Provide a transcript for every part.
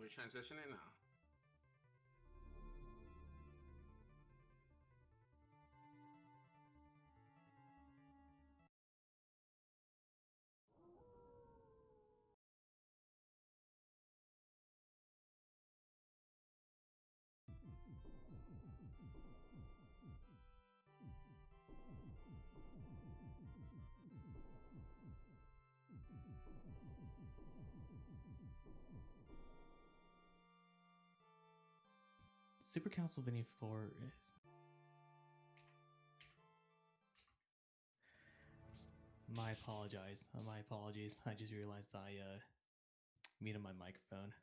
We're transitioning now. Super Castlevania 4 is... My apologies. I just realized I muted my microphone.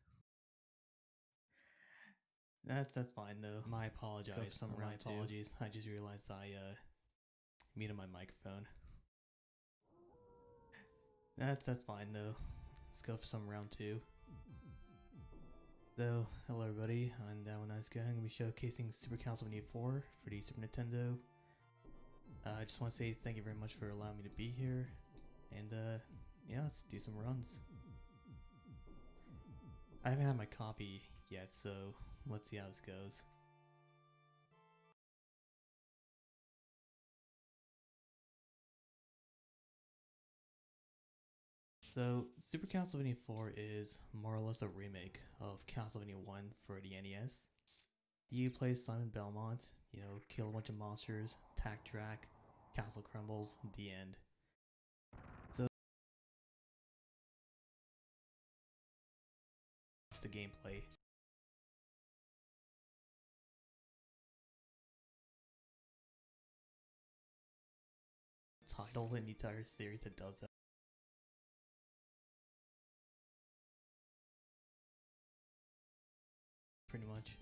That's fine though. My apologies. I just realized I muted my microphone. That's fine though. Let's go for some round 2. So, hello everybody, I'm dat1niceguy. I'm going to be showcasing Super Castlevania 4 for the Super Nintendo. I just want to say thank you very much for allowing me to be here, and yeah, let's do some runs. I haven't had my copy yet, so let's see how this goes. So, Super Castlevania 4 is more or less a remake of Castlevania 1 for the NES. You play Simon Belmont, kill a bunch of monsters, tack track, castle crumbles, the end. So, that's the gameplay. Title in the entire series that does that. Pretty much.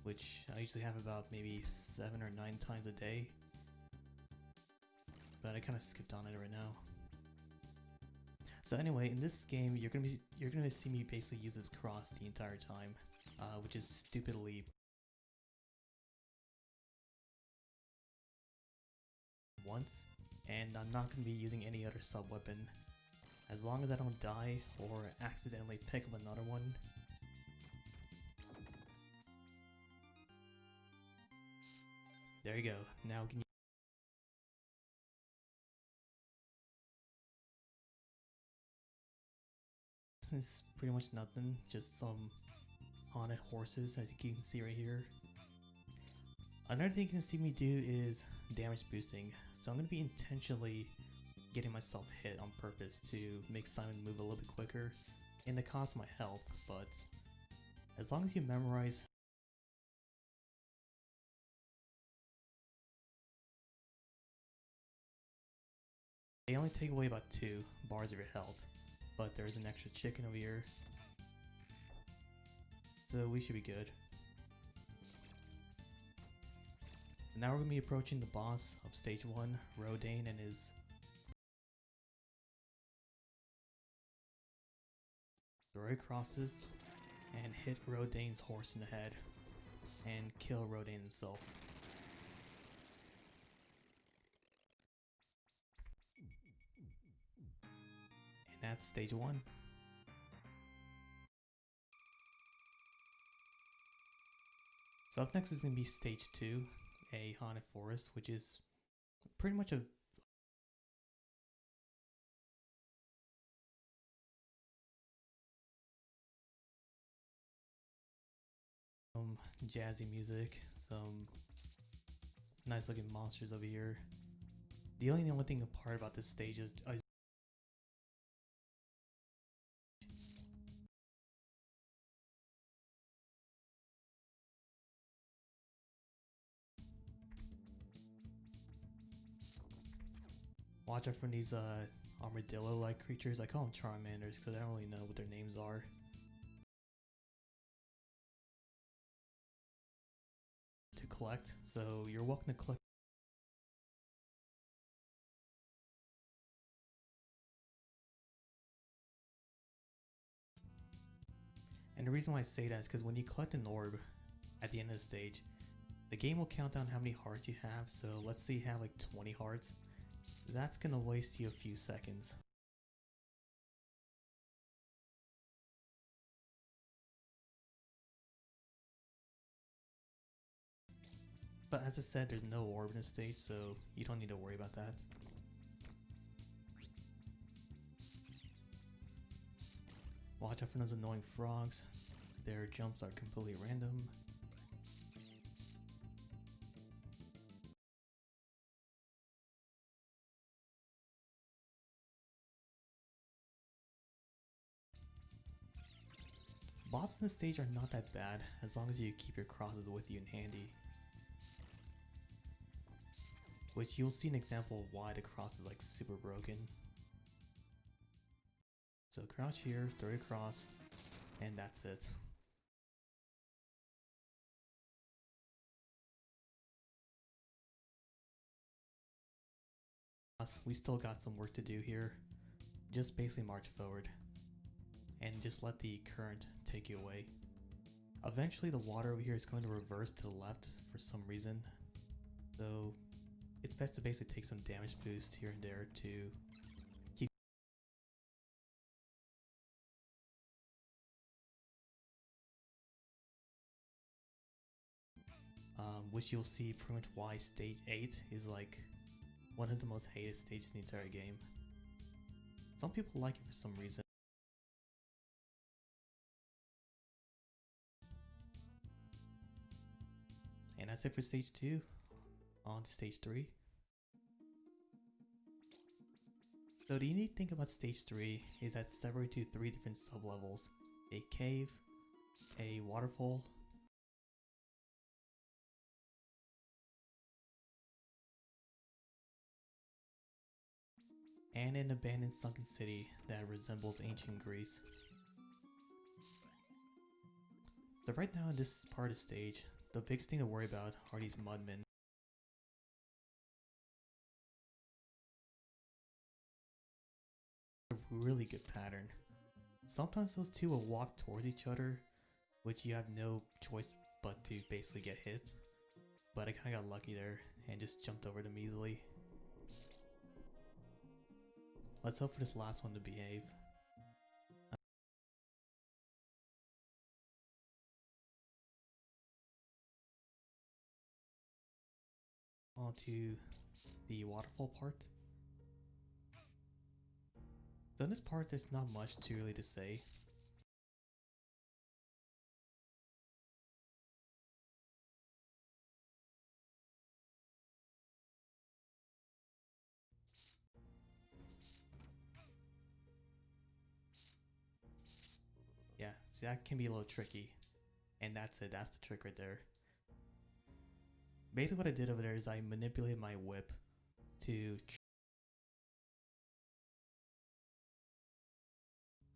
Which I usually have about maybe 7 or 9 times a day. But I kind of skipped on it right now. So anyway, in this game, you're gonna see me basically use this cross the entire time, which is stupidly once, and I'm not gonna be using any other sub weapon. As long as I don't die or accidentally pick up another one. There you go. Now can you... It's pretty much nothing, just some haunted horses, as you can see right here. Another thing you can see me do is damage boosting, so I'm going to be intentionally getting myself hit on purpose to make Simon move a little bit quicker, and it costs my health, but as long as you memorize they only take away about 2 bars of your health, but there's an extra chicken over here, so we should be good. Now we're going to be approaching the boss of stage 1, Rodane, and his throw crosses and hit Rodane's horse in the head and kill Rodane himself. And that's stage 1. So up next is going to be stage 2, a haunted forest, which is pretty much a jazzy music, some nice looking monsters over here. The only thing apart about this stage is watch out for these armadillo-like creatures. I call them Charmanders because I don't really know what their names are. To collect, so you're welcome to collect. And the reason why I say that is because when you collect an orb at the end of the stage, the game will count down how many hearts you have. So let's say you have like 20 hearts. That's gonna waste you a few seconds. But as I said, there's no orb in this stage, so you don't need to worry about that. Watch out for those annoying frogs. Their jumps are completely random. Bosses in the stage are not that bad as long as you keep your crosses with you and handy. Which you'll see an example of why the cross is like super broken. So crouch here, throw your cross, and that's it. We still got some work to do here. Just basically march forward and just let the current take you away. Eventually the water over here is going to reverse to the left for some reason, so it's best to basically take some damage boost here and there to keep which you'll see pretty much why stage 8 is like one of the most hated stages in the entire game. Some people like it for some reason. And that's it for stage 2. On to stage 3. So the unique thing about stage 3 is that it's separated into 3 different sub-levels. A cave, a waterfall, and an abandoned sunken city that resembles ancient Greece. So right now in this part of the stage, the biggest thing to worry about are these mudmen. A really good pattern. Sometimes those two will walk towards each other, which you have no choice but to basically get hit. But I kinda got lucky there and just jumped over them easily. Let's hope for this last one to behave. On to the waterfall part. So in this part there's not much to really to say. Yeah, see that can be a little tricky. And that's it, that's the trick right there. Basically what I did over there is I manipulated my whip to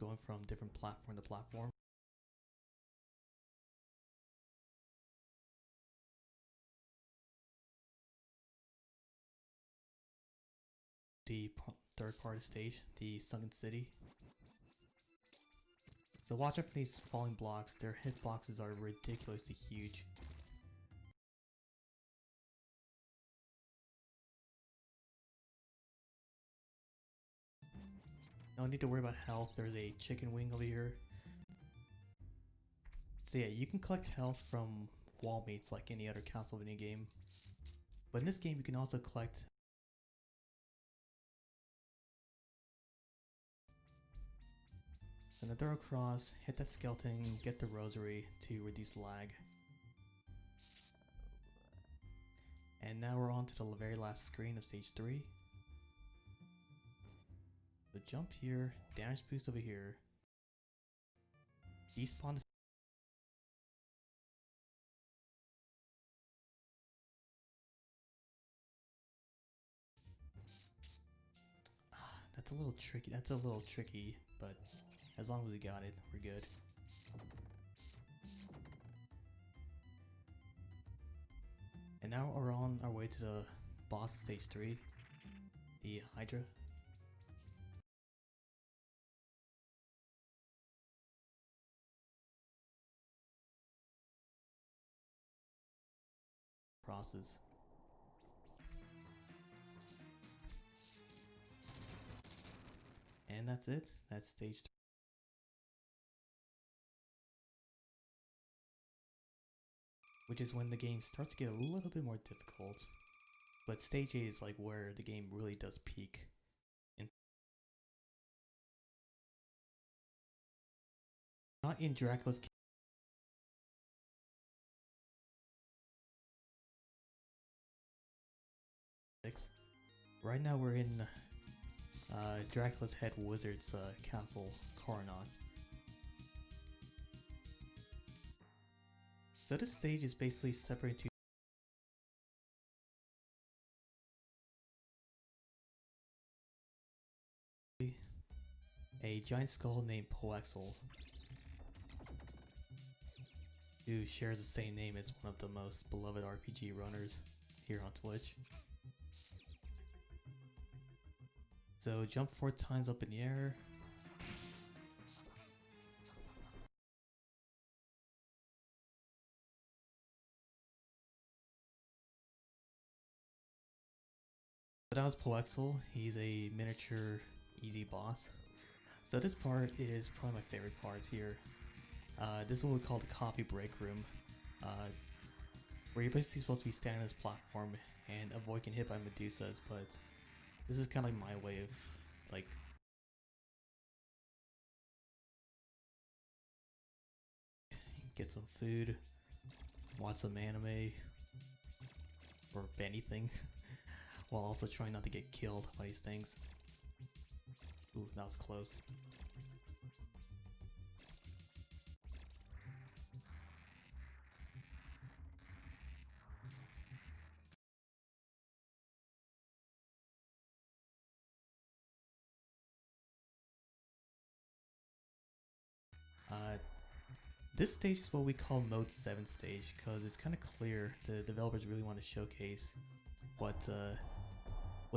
going from different platform to platform. The third part of the stage, the sunken city. So watch out for these falling blocks, their hitboxes are ridiculously huge. No need to worry about health, there's a chicken wing over here. So yeah, you can collect health from wall mates like any other Castlevania game. But in this game you can also collect and then throw across, hit that skeleton, get the rosary to reduce lag. And now we're on to the very last screen of stage 3. So jump here, damage boost over here, despawn. That's a little tricky. That's a little tricky, but as long as we got it, we're good. And now we're on our way to the boss of stage 3, the Hydra. crosses. And that's it. That's stage 3. Which is when the game starts to get a little bit more difficult. But stage 8 is like where the game really does peak. Not in Dracula's case. Right now we're in Dracula's head wizard's castle, Coronat. So this stage is basically separated into a giant skull named Poexel, who shares the same name as one of the most beloved RPG runners here on Twitch. So jump 4 times up in the air. So that was Poexel. He's a miniature easy boss. So this part is probably my favorite part here. This is what we call the coffee break room, where you're basically supposed to be standing on this platform and avoid getting hit by Medusas, but this is kind of like my way of like get some food, watch some anime, or anything, while also trying not to get killed by these things. Ooh, that was close. This stage is what we call Mode 7 stage, because it's kind of clear the developers really want to showcase what the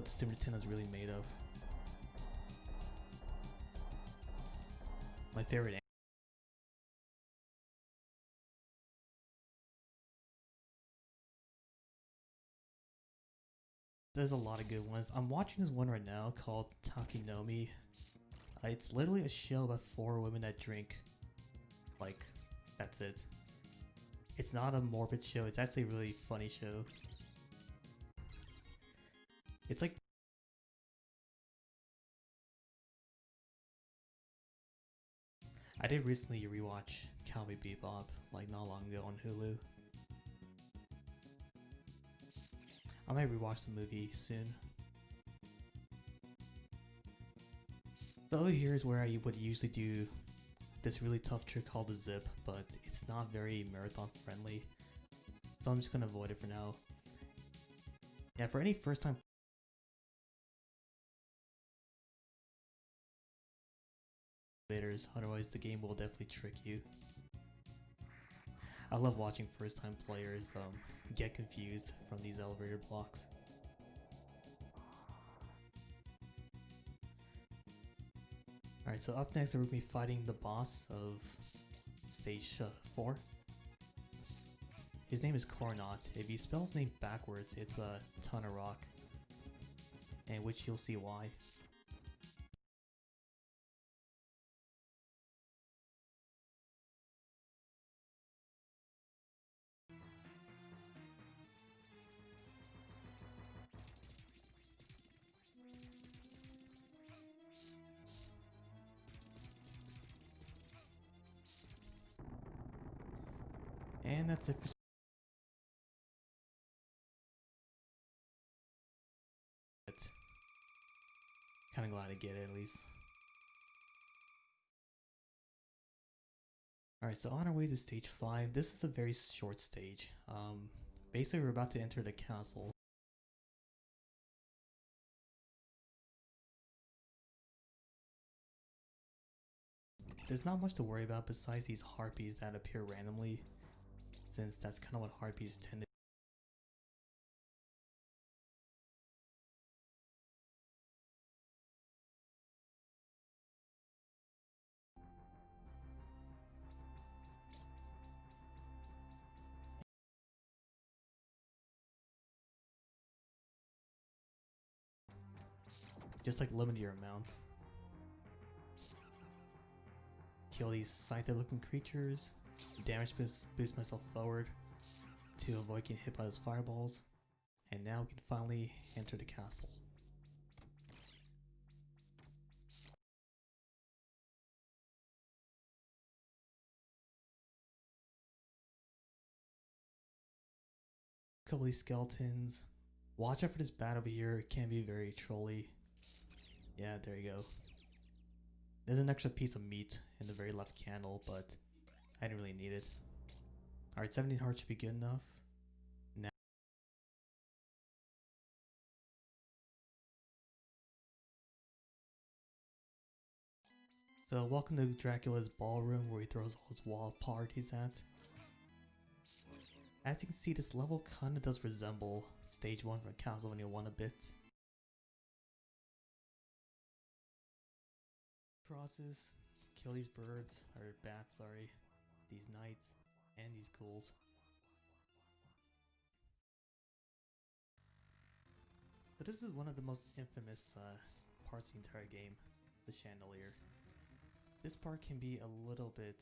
Super Nintendo is really made of. My favorite. There's a lot of good ones. I'm watching this one right now called Takinomi. It's literally a show about 4 women that drink. Like, that's it. It's not a morbid show, it's actually a really funny show. It's like I did recently rewatch Cowboy Bebop, like not long ago on Hulu. I might rewatch the movie soon. So here's where I would usually do this really tough trick called the zip, but it's not very marathon friendly, so I'm just gonna avoid it for now. Yeah, for any first time otherwise the game will definitely trick you. I love watching first time players get confused from these elevator blocks. Alright, so up next we're going to be fighting the boss of stage 4. His name is Coronat. If you spell his name backwards, it's a ton of rock, and which you'll see why. And that's it for kinda glad to get it at least. Alright, so on our way to stage 5, this is a very short stage. Basically we're about to enter the castle. There's not much to worry about besides these harpies that appear randomly, since that's kind of what harpies tend to Just like limit your amount. Kill these scythe looking creatures. Damage boost myself forward to avoid getting hit by those fireballs. And now we can finally enter the castle. Couple of these skeletons. Watch out for this bat over here, it can be very trolly. Yeah, there you go. There's an extra piece of meat in the very left candle, but I didn't really need it. Alright, 17 hearts should be good enough. Now so welcome to Dracula's ballroom where he throws all his wild parties at. As you can see, this level kinda does resemble stage 1 from Castlevania 1 a bit. Crosses, kill these birds, or bats, sorry, these knights, and these ghouls. But this is one of the most infamous parts of the entire game, the chandelier. This part can be a little bit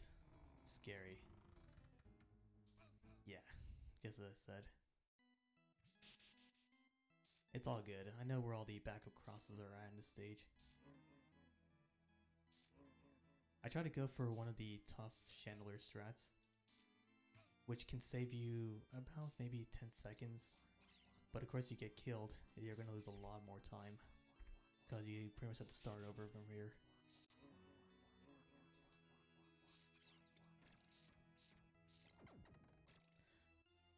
scary. Yeah, just as I said. It's all good. I know where all the backup crosses are at in this stage. I try to go for one of the tough chandelier strats, which can save you about maybe 10 seconds. But of course you get killed, and you're going to lose a lot more time, because you pretty much have to start over from here.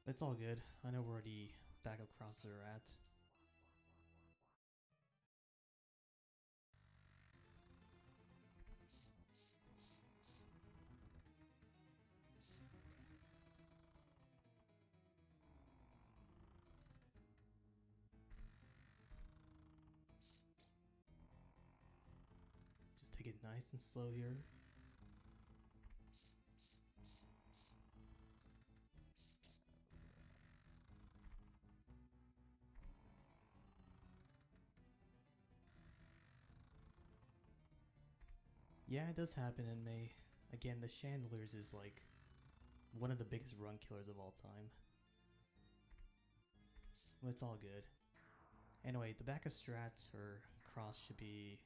It's all good. I know where the backup crosses are at. Just take it nice and slow here. Yeah, it does happen in May. Again, the chandeliers is like one of the biggest run killers of all time. But it's all good. Anyway, the back of strats or cross should be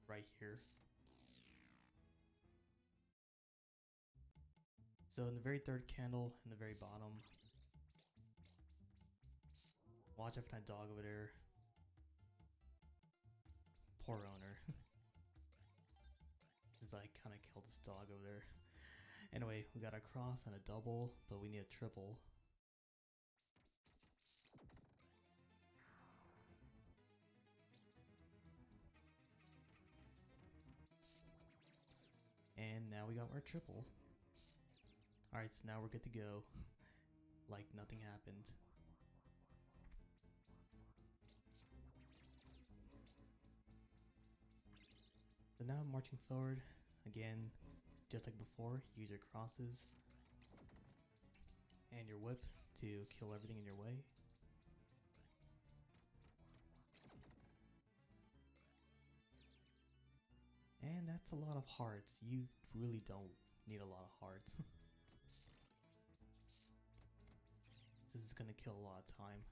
right here. So in the very third candle, in the very bottom, watch out for that dog over there. Poor owner. Since I kind of killed this dog over there. Anyway, we got a cross and a double, but we need a triple. And now we got our triple. Alright, so now we're good to go. Like nothing happened. So now I'm marching forward. Again, just like before, use your crosses and your whip to kill everything in your way. And that's a lot of hearts. You really don't need a lot of hearts. This is gonna kill a lot of time.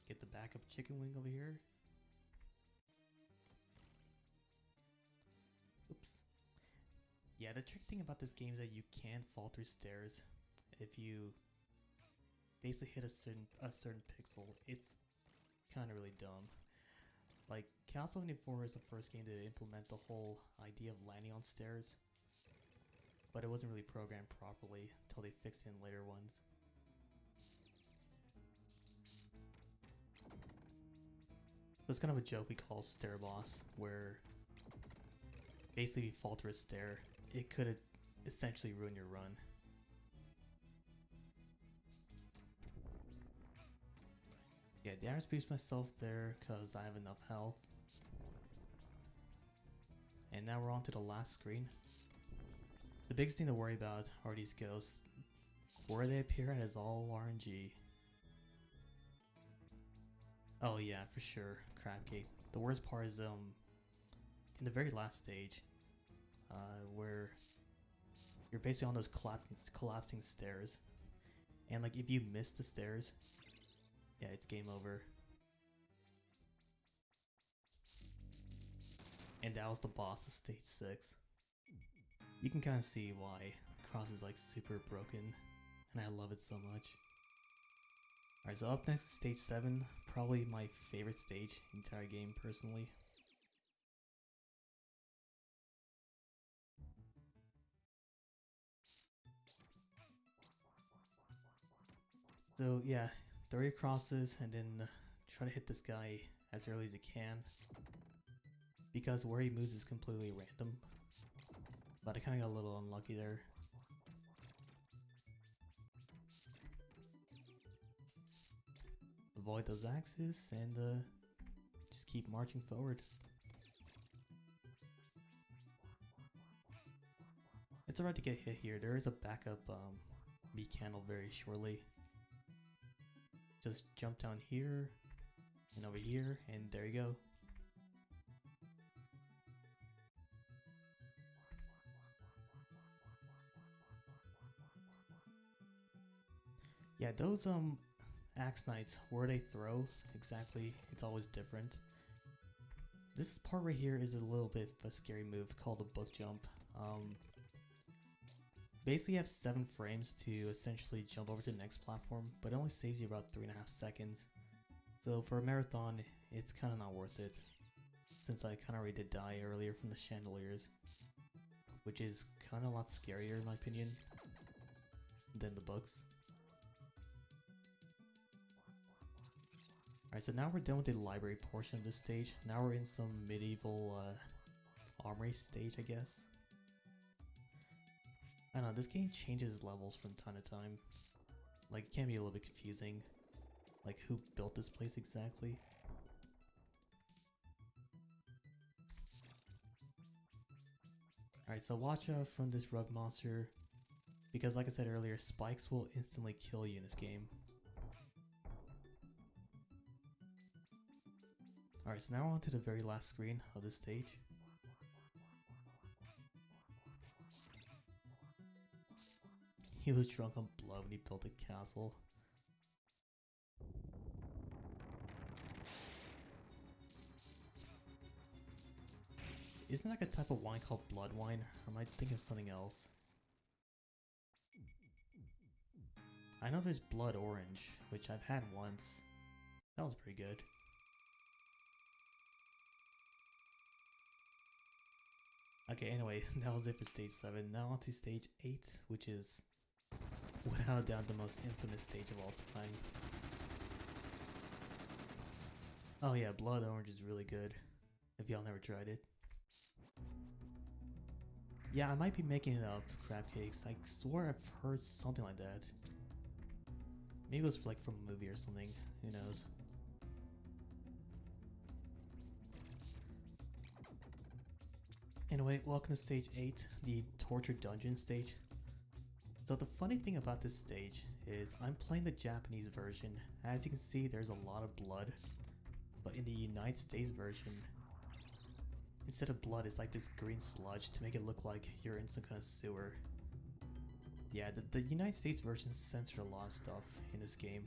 Get the backup chicken wing over here. Oops. Yeah, the trick thing about this game is that you can fall through stairs if you basically hit a certain pixel. It's kind of really dumb. Like, Castlevania 4 is the first game to implement the whole idea of landing on stairs, but it wasn't really programmed properly until they fixed it in later ones. So it's kind of a joke we call stair boss, where basically if you fall through a stair, it could essentially ruin your run. Yeah, damage boost myself there because I have enough health. And now we're on to the last screen. The biggest thing to worry about are these ghosts. Where they appear at is all RNG. Oh yeah, for sure, crab cakes. The worst part is in the very last stage, where you're basically on those collapsing stairs, and like if you miss the stairs, yeah, it's game over. And that was the boss of stage 6. You can kind of see why Cross is like super broken, and I love it so much. Alright, so up next is stage 7, probably my favorite stage in the entire game personally. So yeah, 30 crosses and then try to hit this guy as early as you can, because where he moves is completely random. But I kinda got a little unlucky there. Avoid those axes and just keep marching forward. It's alright to get hit here. There is a backup B candle very shortly. Just jump down here and over here, and there you go. Yeah, those axe knights, where they throw exactly, it's always different. This part right here is a little bit of a scary move called a book jump. Basically you have 7 frames to essentially jump over to the next platform, but it only saves you about 3.5 seconds. So for a marathon, it's kind of not worth it, since I kind of already did die earlier from the chandeliers, which is kind of a lot scarier in my opinion than the books. Alright, so now we're done with the library portion of this stage. Now we're in some medieval armory stage, I guess. I don't know, this game changes levels from time to time. Like, it can be a little bit confusing. Like, who built this place exactly? Alright, so watch out from this rug monster, because like I said earlier, spikes will instantly kill you in this game. Alright, so now we're on to the very last screen of this stage. He was drunk on blood when he built a castle. Isn't that like a type of wine called blood wine, or am I thinking of something else? I know there's blood orange, which I've had once. That was pretty good. Okay, anyway, that was it for stage 7. Now on to stage 8, which is without a doubt the most infamous stage of all time. Oh yeah, blood orange is really good, if y'all never tried it. Yeah, I might be making it up, crab cakes. I swore I've heard something like that. Maybe it was like from a movie or something, who knows. Anyway, welcome to stage 8, the torture dungeon stage. So the funny thing about this stage is I'm playing the Japanese version. As you can see, there's a lot of blood, but in the United States version, instead of blood, it's like this green sludge to make it look like you're in some kind of sewer. Yeah, the United States version censored a lot of stuff in this game.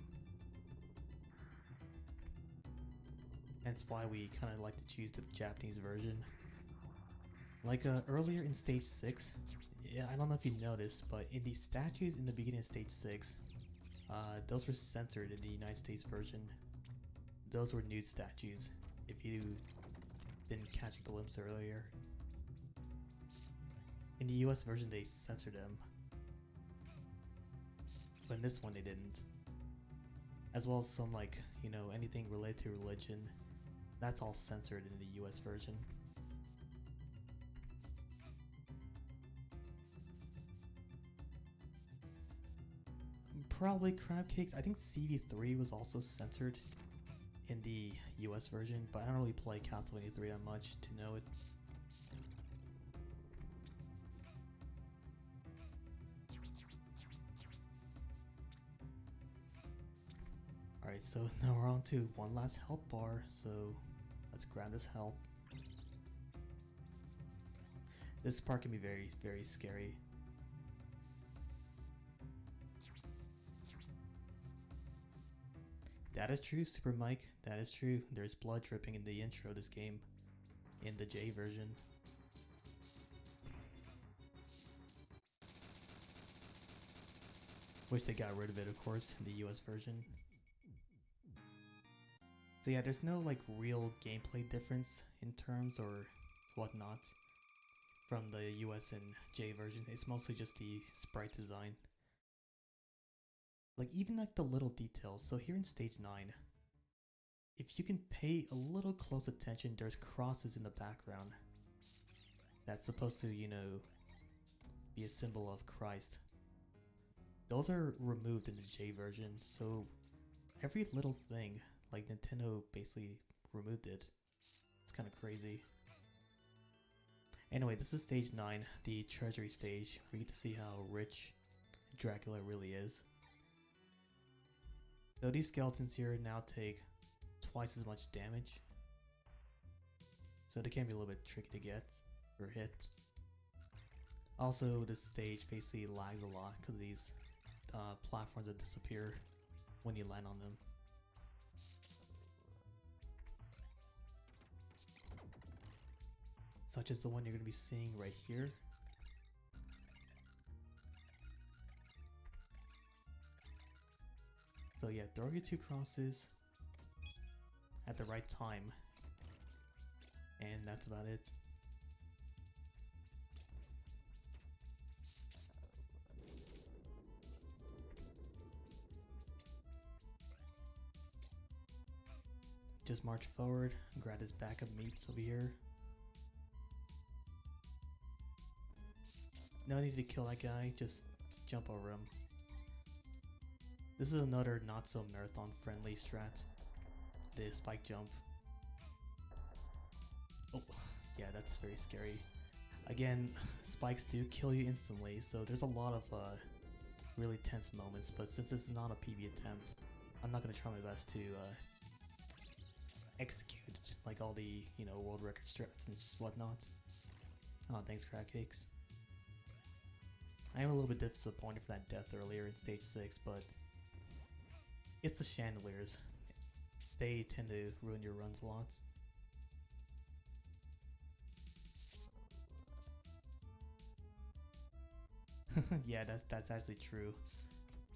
That's why we kind of like to choose the Japanese version. Like earlier in stage 6, yeah, I don't know if you noticed, but in the statues in the beginning of stage 6, those were censored in the United States version. Those were nude statues, if you didn't catch a glimpse earlier. In the US version they censored them, but in this one they didn't. As well as some, like, you know, anything related to religion, that's all censored in the US version. Probably crab cakes. I think CV3 was also censored in the US version, but I don't really play Castlevania 3 that much to know it. Alright, so now we're on to one last health bar, so let's grab this health. This part can be very, very scary. That is true, Super Mike. That is true. There's blood dripping in the intro of this game. In the J version. Wish they got rid of it, of course, in the US version. So yeah, there's no like real gameplay difference in terms or whatnot from the US and J version. It's mostly just the sprite design. Like even like the little details. So here in stage 9, if you can pay a little close attention, there's crosses in the background. That's supposed to, you know, be a symbol of Christ. Those are removed in the J version, so every little thing, like Nintendo basically removed it. It's kind of crazy. Anyway, this is stage 9, the treasury stage. We get to see how rich Dracula really is. So these skeletons here now take twice as much damage. So they can be a little bit tricky to get or hit. Also, this stage basically lags a lot because of these platforms that disappear when you land on them. Such as the one you're going to be seeing right here. So yeah, throw your 2 crosses at the right time. And that's about it. Just march forward, grab his backup meats over here. No need to kill that guy, just jump over him. This is another not so marathon friendly strat. The spike jump. Oh, yeah, that's very scary. Again, spikes do kill you instantly, so there's a lot of really tense moments, but since this is not a PB attempt, I'm not going to try my best to execute like all the, you know, world record strats and just whatnot. Oh, thanks, Crab Cakes. I am a little bit disappointed for that death earlier in stage 6, but it's the chandeliers. They tend to ruin your runs a lot. Yeah, that's actually true.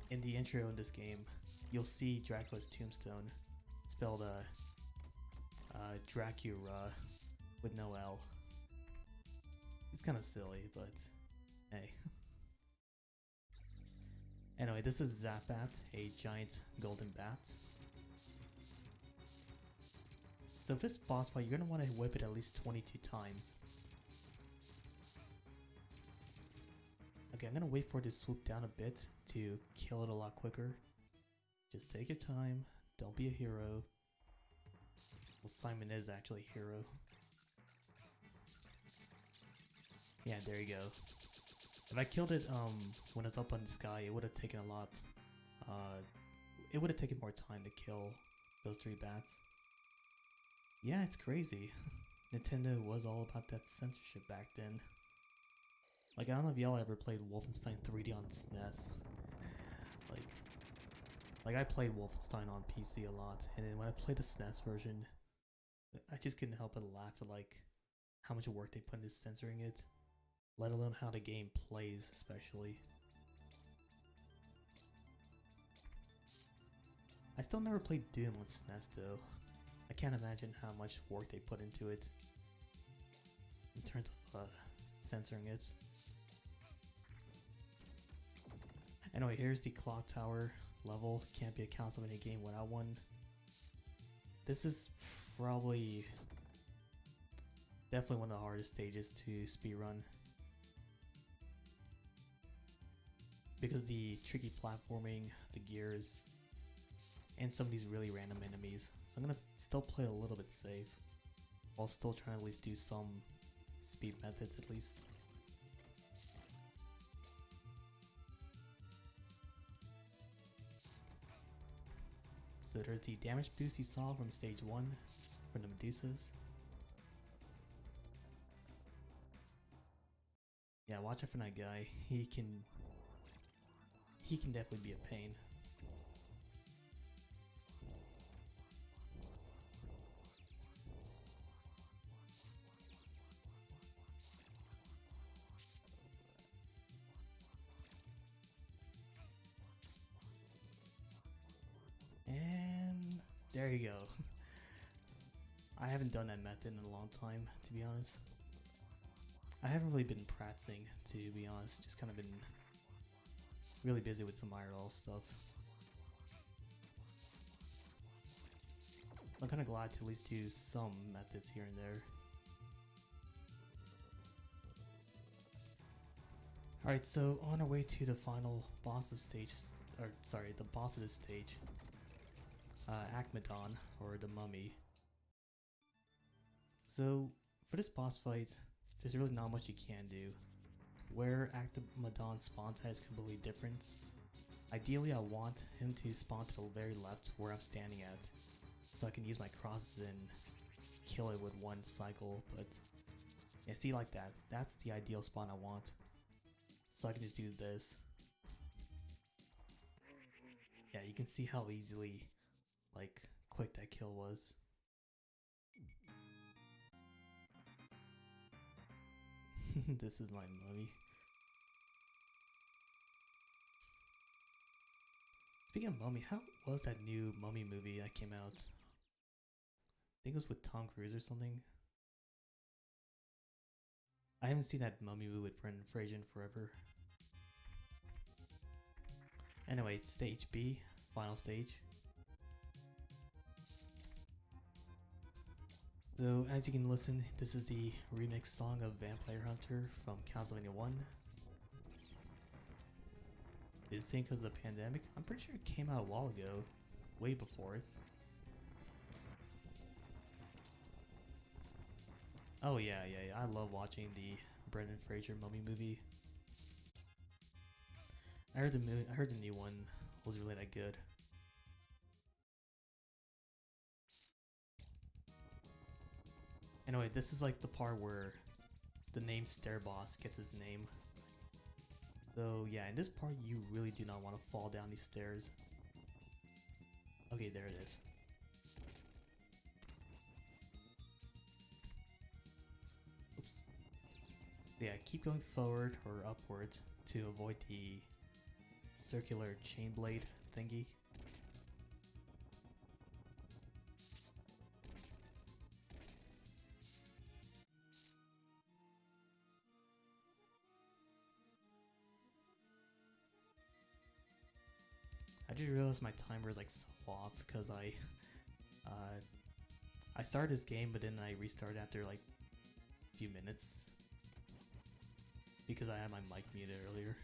In the intro in this game, you'll see Dracula's tombstone spelled Dracula with no L. It's kind of silly, but hey. Anyway, this is Zapbat, a giant golden bat. So for this boss fight, you're going to want to whip it at least 22 times. Okay, I'm going to wait for it to swoop down a bit to kill it a lot quicker. Just take your time, don't be a hero. Well, Simon is actually a hero. Yeah, there you go. If I killed it when it's up in the sky, it would have taken a lot. It would have taken more time to kill those 3 bats. Yeah, it's crazy. Nintendo was all about that censorship back then. Like, I don't know if y'all ever played Wolfenstein 3D on SNES. Like I played Wolfenstein on PC a lot, and then when I played the SNES version, I just couldn't help but laugh at like how much work they put into censoring it, let alone how the game plays especially. I still never played Doom on SNES though. I can't imagine how much work they put into it in terms of censoring it. Anyway, here's the clock tower level. Can't be a Castlevania game without one. This is probably definitely one of the hardest stages to speedrun, because of the tricky platforming, the gears, and some of these really random enemies. So I'm gonna still play a little bit safe, while still trying to at least do some speed methods at least. So there's the damage boost you saw from stage 1 from the Medusas. Yeah, watch out for that guy. He can definitely be a pain. And there you go. I haven't done that method in a long time, to be honest. I haven't really been practicing, to be honest. Just kind of been really busy with some IRL stuff. I'm kind of glad to at least do some methods here and there. Alright, so on our way to the final boss of stage, or sorry, the boss of this stage, Acmadon, or the Mummy. So, for this boss fight, there's really not much you can do. Where Acmadon spawns at is completely different. Ideally, I want him to spawn to the very left where I'm standing at, so I can use my crosses and kill it with one cycle, but yeah, see, like that. That's the ideal spawn I want. So I can just do this. Yeah, you can see how easily, like, quick that kill was. This is my mummy. Speaking of mummy, how was that new mummy movie that came out? I think it was with Tom Cruise or something. I haven't seen that mummy movie with Brendan Fraser in forever. Anyway, stage B, final stage. So as you can listen, this is the remix song of Vampire Hunter from Castlevania 1. Did it sing because of the pandemic? I'm pretty sure it came out a while ago, way before it. Oh yeah, I love watching the Brendan Fraser mummy movie. I heard the new one was really that good. Anyway, this is like the part where the name Stair Boss gets his name. So yeah, in this part you really do not want to fall down these stairs. Okay, there it is. Oops. Yeah, keep going forward or upwards to avoid the circular chain blade thingy. I just realized my timer is like so off because I started this game but then I restarted after like a few minutes because I had my mic muted earlier.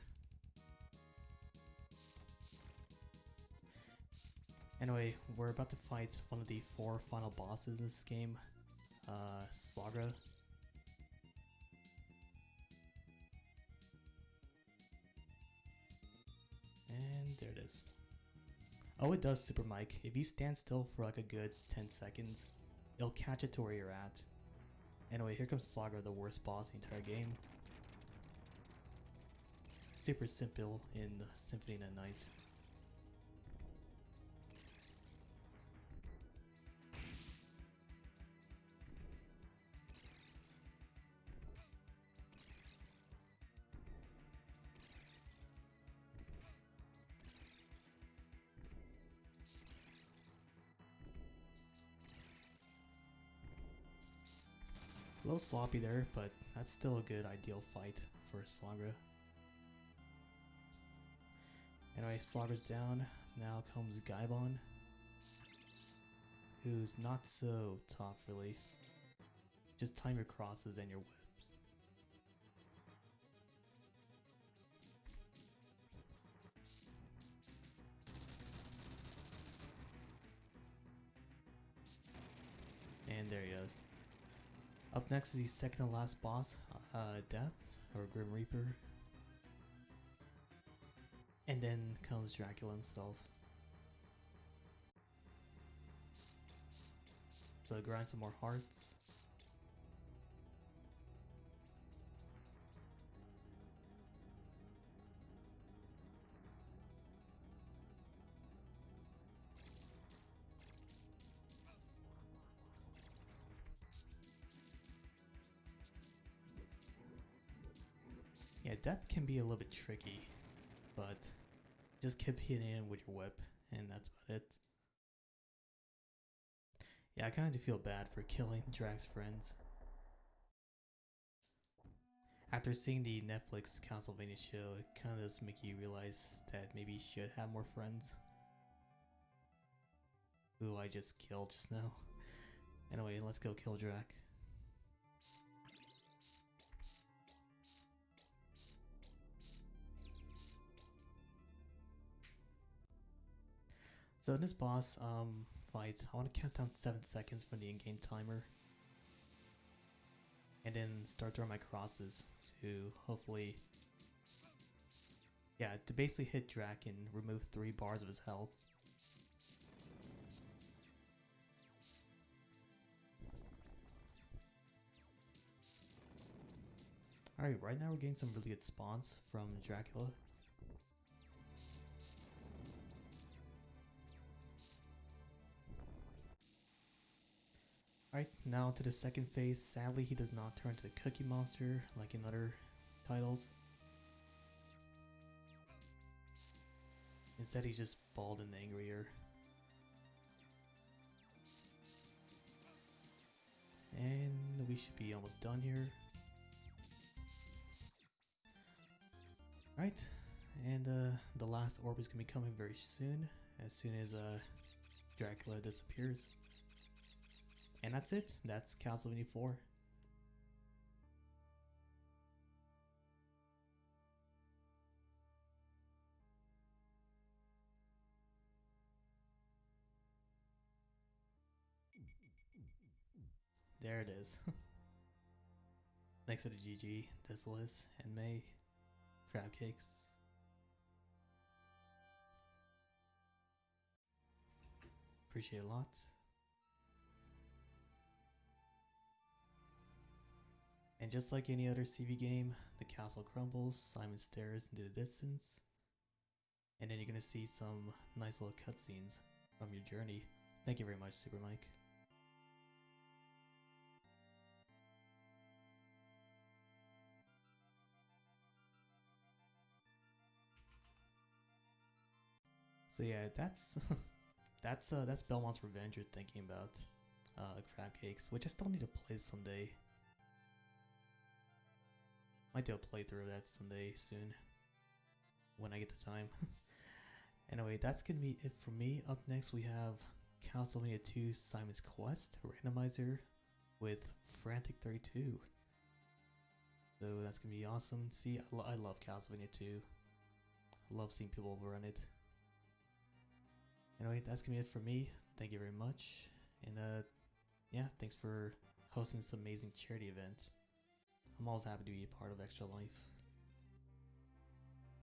Anyway, we're about to fight one of the 4 final bosses in this game, Saga. And there it is. Oh, it does super mic. If you stand still for like a good 10 seconds, it'll catch it to where you're at. Anyway, here comes Saga, the worst boss in the entire game. Super simple in Symphony of the Night. A little sloppy there, but that's still a good ideal fight for Saga. Anyway, Saga's down. Now comes Gaibon, who's not so tough really. Just time your crosses and your whips. And there he is. Up next is the second to last boss, Death, or Grim Reaper. And then comes Dracula himself. to grind some more hearts. Yeah, death can be a little bit tricky, but just keep hitting it with your whip, and that's about it. Yeah, I kind of feel bad for killing Drag's friends. After seeing the Netflix Castlevania show, it kind of does make you realize that maybe you should have more friends. Who I just killed just now. Anyway, let's go kill Drag. So in this boss fight, I want to count down 7 seconds from the in-game timer. And then start throwing my crosses to hopefully... yeah, to basically hit Drag and remove 3 bars of his health. Alright, right now we're getting some really good spawns from Dracula. Alright, now to the second phase. Sadly, he does not turn to the Cookie Monster like in other titles. Instead, he's just bald and angrier. And we should be almost done here. Alright, and the last orb is going to be coming very soon as Dracula disappears. And that's it. That's Castlevania 4. There it is. Next to the GG, Desolus, and May, Crab Cakes. Appreciate it a lot. And just like any other CV game, the castle crumbles, Simon stares into the distance, and then you're gonna see some nice little cutscenes from your journey. Thank you very much, Super Mike. So yeah, that's Belmont's Revenge you're thinking about, Crab Cakes, which I still need to play someday. Might do a playthrough of that someday soon, when I get the time. Anyway, that's gonna be it for me. Up next we have Castlevania 2 Simon's Quest Randomizer with Frantic 32. So that's gonna be awesome. See, I love Castlevania 2. I love seeing people run it. Anyway, that's gonna be it for me. Thank you very much. And yeah, thanks for hosting this amazing charity event. I'm always happy to be a part of Extra Life.